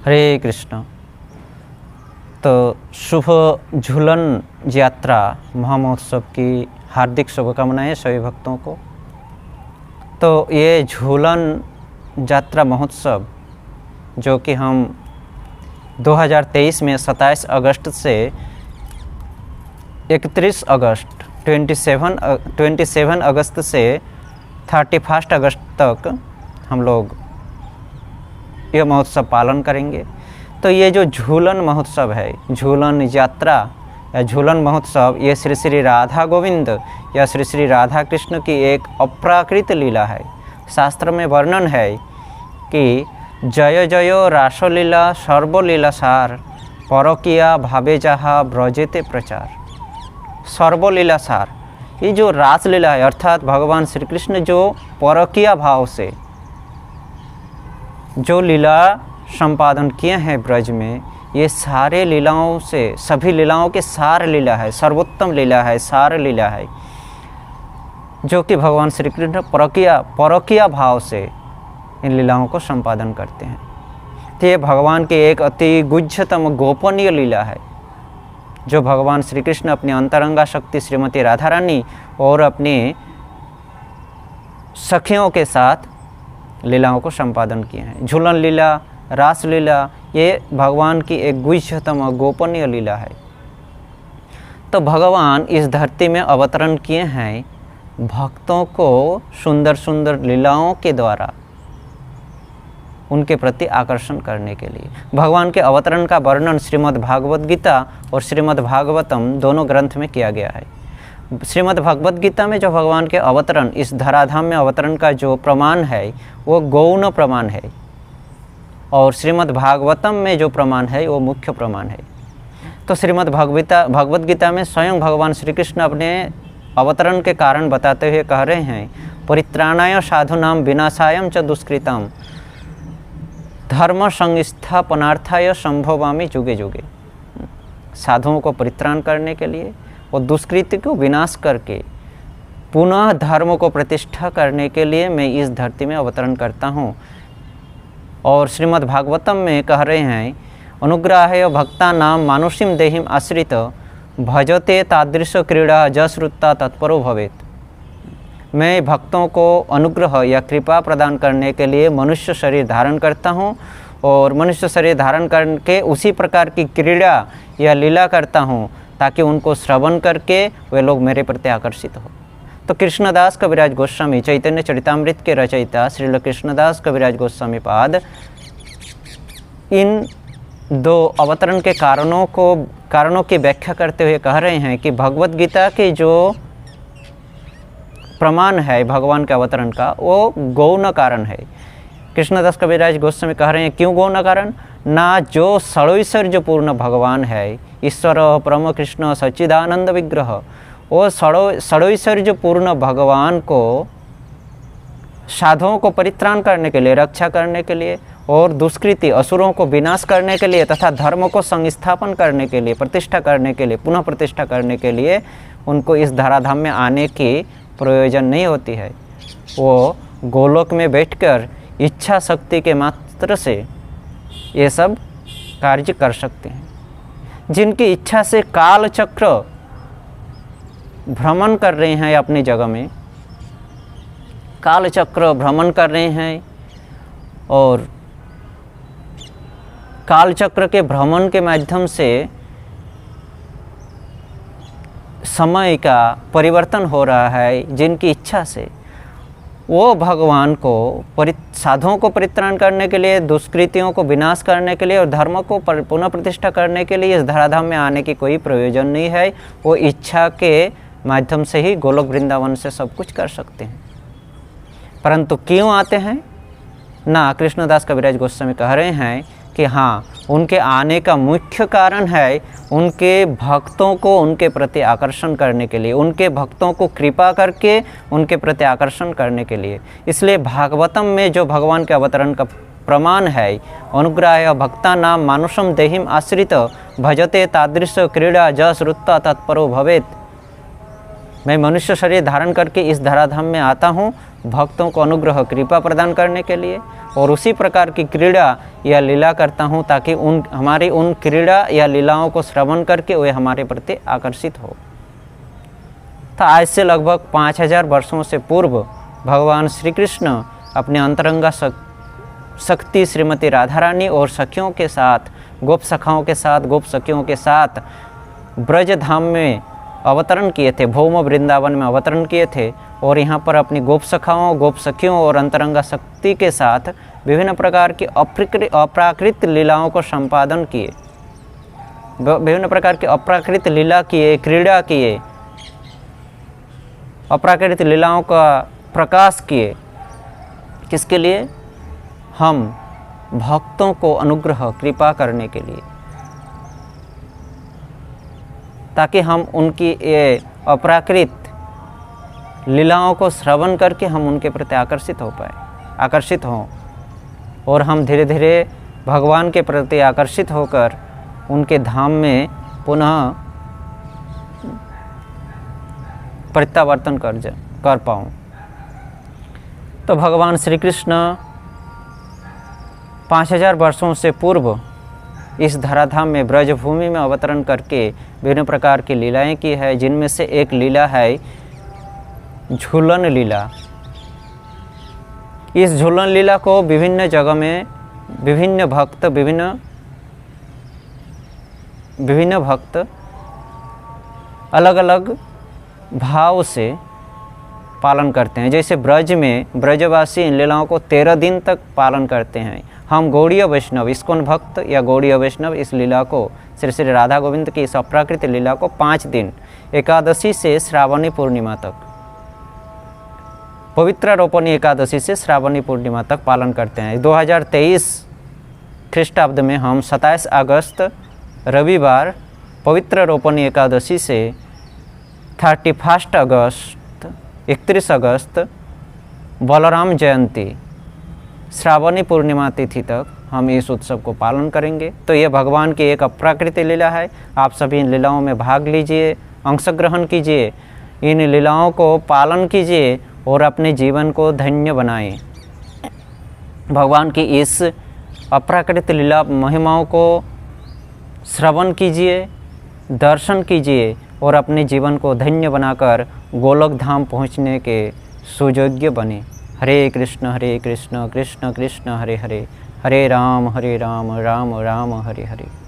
हरे कृष्ण। तो शुभ झूलन यात्रा महामहोत्सव की हार्दिक शुभकामनाएं सभी भक्तों को। तो ये झूलन यात्रा महोत्सव जो कि हम 2023 में 27 अगस्त से 31 अगस्त 27 अगस्त से 31 अगस्त तक हम लोग यह महोत्सव पालन करेंगे। तो ये जो झूलन महोत्सव है, झूलन यात्रा या झूलन महोत्सव, ये श्री श्री राधा गोविंद या श्री श्री राधा कृष्ण की एक अप्राकृत लीला है। शास्त्र में वर्णन है कि जय जय रासलीला सर्वलीला सार परकिया भावे जहा ब्रजेते प्रचार। सर्वलीला सार, ये जो रासलीला है अर्थात भगवान श्री कृष्ण जो परकिया भाव से जो लीला संपादन किए हैं ब्रज में, ये सारे लीलाओं से, सभी लीलाओं के सार लीला है, सर्वोत्तम लीला है, सार लीला है, जो कि भगवान श्री कृष्ण परकिया भाव से इन लीलाओं को संपादन करते हैं। तो ये भगवान की एक अति गुह्यतम गोपनीय लीला है जो भगवान श्री कृष्ण अपनी अंतरंगा शक्ति श्रीमती राधा रानी और अपनी सखियों के साथ लीलाओं को संपादन किए हैं। झूलन लीला, रास लीला, ये भगवान की एक गुह्यतम गोपनीय लीला है। तो भगवान इस धरती में अवतरण किए हैं भक्तों को सुंदर सुंदर लीलाओं के द्वारा उनके प्रति आकर्षण करने के लिए। भगवान के अवतरण का वर्णन श्रीमद् भागवत गीता और श्रीमद् भागवतम दोनों ग्रंथ में किया गया है। श्रीमद् भगवत गीता में जो भगवान के अवतरण, इस धराधाम में अवतरण का जो प्रमाण है वो गौण प्रमाण है, और श्रीमद् भागवतम में जो प्रमाण है वो मुख्य प्रमाण है। तो श्रीमद् भगवत गीता में स्वयं भगवान श्री कृष्ण अपने अवतरण के कारण बताते हुए कह रहे हैं, परित्राणाय साधूनां विनाशाय च दुष्कृतां धर्म संस्थापनार्थाय संभवामि जुगे जुगे। साधुओं को परित्राण करने के लिए और दुष्कृत्य को विनाश करके पुनः धर्म को प्रतिष्ठा करने के लिए मैं इस धरती में अवतरण करता हूँ। और श्रीमद् भागवतम में कह रहे हैं, अनुग्राह्य भक्ता नाम मानुषीम देहिम आश्रित भजते तादृश क्रीड़ा जश्रुता तत्परो भवेत। मैं भक्तों को अनुग्रह या कृपा प्रदान करने के लिए मनुष्य शरीर धारण करता हूँ, और मनुष्य शरीर धारण करके उसी प्रकार की क्रीड़ा या लीला करता हूँ ताकि उनको श्रवण करके वे लोग मेरे प्रति आकर्षित हो। तो कृष्णदास कविराज गोस्वामी, चैतन्य चरितामृत के रचयिता श्रील कृष्णदास कविराज गोस्वामी पाद इन दो अवतरण के कारणों की व्याख्या करते हुए कह रहे हैं कि भगवत गीता के जो प्रमाण है भगवान के अवतरण का वो गौण कारण है। कृष्णदास कविराज गोस्वामी कह रहे हैं, क्यों गौण कारण? ना जो षड़ैश्वर्य पूर्ण भगवान है, ईश्वर परम कृष्ण सच्चिदानंद विग्रह, वो षड़ैश्वर्य पूर्ण भगवान को साधुओं को परित्राण करने के लिए, रक्षा करने के लिए और दुष्कृति असुरों को विनाश करने के लिए तथा धर्म को संस्थापन करने के लिए, प्रतिष्ठा करने के लिए, पुनः प्रतिष्ठा करने के लिए उनको इस धराधाम में आने की प्रयोजन नहीं होती है। वो गोलोक में बैठकर इच्छा शक्ति के मात्र से ये सब कार्य कर सकते हैं। जिनकी इच्छा से काल चक्र भ्रमण कर रहे हैं अपनी जगह में, काल चक्र भ्रमण कर रहे हैं, और काल चक्र के भ्रमण के माध्यम से समय का परिवर्तन हो रहा है, जिनकी इच्छा से वो भगवान को साधुओं को परित्राण करने के लिए, दुष्कृतियों को विनाश करने के लिए और धर्म को पुनः प्रतिष्ठा करने के लिए इस धराधाम में आने की कोई प्रयोजन नहीं है। वो इच्छा के माध्यम से ही गोलोक वृंदावन से सब कुछ कर सकते हैं। परंतु क्यों आते हैं? ना कृष्णदास कविराज गोस्वामी कह रहे हैं कि हाँ, उनके आने का मुख्य कारण है उनके भक्तों को उनके प्रति आकर्षण करने के लिए, उनके भक्तों को कृपा करके उनके प्रति आकर्षण करने के लिए। इसलिए भागवतम में जो भगवान के अवतरण का प्रमाण है, अनुग्राह्य भक्ता नाम मानुषम देहिम आश्रित भजते तादृश क्रीड़ा जश्रुता तत्परो भवेत। मैं मनुष्य शरीर धारण करके इस धराधाम में आता हूँ भक्तों को अनुग्रह कृपा प्रदान करने के लिए और उसी प्रकार की क्रीड़ा या लीला करता हूँ ताकि हमारी उन क्रीड़ा या लीलाओं को श्रवण करके वे हमारे प्रति आकर्षित हो। तो आज से लगभग 5000 वर्षों से पूर्व भगवान श्री कृष्ण अपने अंतरंगा शक्ति श्रीमती राधा रानी और सखियों के साथ, गोप सखाओं के साथ, गोप सखियों के साथ ब्रज धाम में अवतरण किए थे, भौम वृंदावन में अवतरण किए थे और यहाँ पर अपनी गोप सखाओं, गोप सखियों और अंतरंगा शक्ति के साथ विभिन्न प्रकार की अप्राकृत लीलाओं को संपादन किए, विभिन्न प्रकार की अप्राकृत लीला किए, क्रीड़ा किए, अप्राकृत लीलाओं का प्रकाश किए। किसके लिए? हम भक्तों को अनुग्रह कृपा करने के लिए, ताकि हम उनकी ये अप्राकृत लीलाओं को श्रवण करके हम उनके प्रति आकर्षित हों और हम धीरे धीरे भगवान के प्रति आकर्षित होकर उनके धाम में पुनः प्रत्यावर्तन कर पाऊँ। तो भगवान श्री कृष्ण 5000 वर्षों से पूर्व इस धराधाम में ब्रजभूमि में अवतरण करके विभिन्न प्रकार की लीलाएं की है, जिनमें से एक लीला है झूलन लीला। इस झूलन लीला को विभिन्न जगह में विभिन्न भक्त अलग अलग भाव से पालन करते हैं। जैसे ब्रज में ब्रजवासी इन लीलाओं को 13 दिन तक पालन करते हैं। हम गौड़ीय वैष्णव, इस्कॉन भक्त या गौड़ीय वैष्णव इस लीला को, श्री श्री राधा गोविंद की इस अप्राकृत लीला को 5 दिन, एकादशी से श्रावणी पूर्णिमा तक, पवित्र रोपणी एकादशी से श्रावणी पूर्णिमा तक पालन करते हैं। 2023 ख्रीष्टाब्द में हम 27 अगस्त रविवार पवित्र रोपणी एकादशी से 31 अगस्त 31 अगस्त बलराम जयंती श्रावणी पूर्णिमा तिथि तक हम इस उत्सव को पालन करेंगे। तो ये भगवान की एक अप्राकृत लीला है। आप सभी इन लीलाओं में भाग लीजिए, अंशग्रहण कीजिए, इन लीलाओं को पालन कीजिए और अपने जीवन को धन्य बनाएं। भगवान की इस अप्राकृत लीला महिमाओं को श्रवण कीजिए, दर्शन कीजिए और अपने जीवन को धन्य बनाकर गोलोक धाम पहुँचने के सुयोग्य बने। हरे कृष्ण कृष्ण कृष्ण हरे हरे, हरे राम राम राम हरे हरे।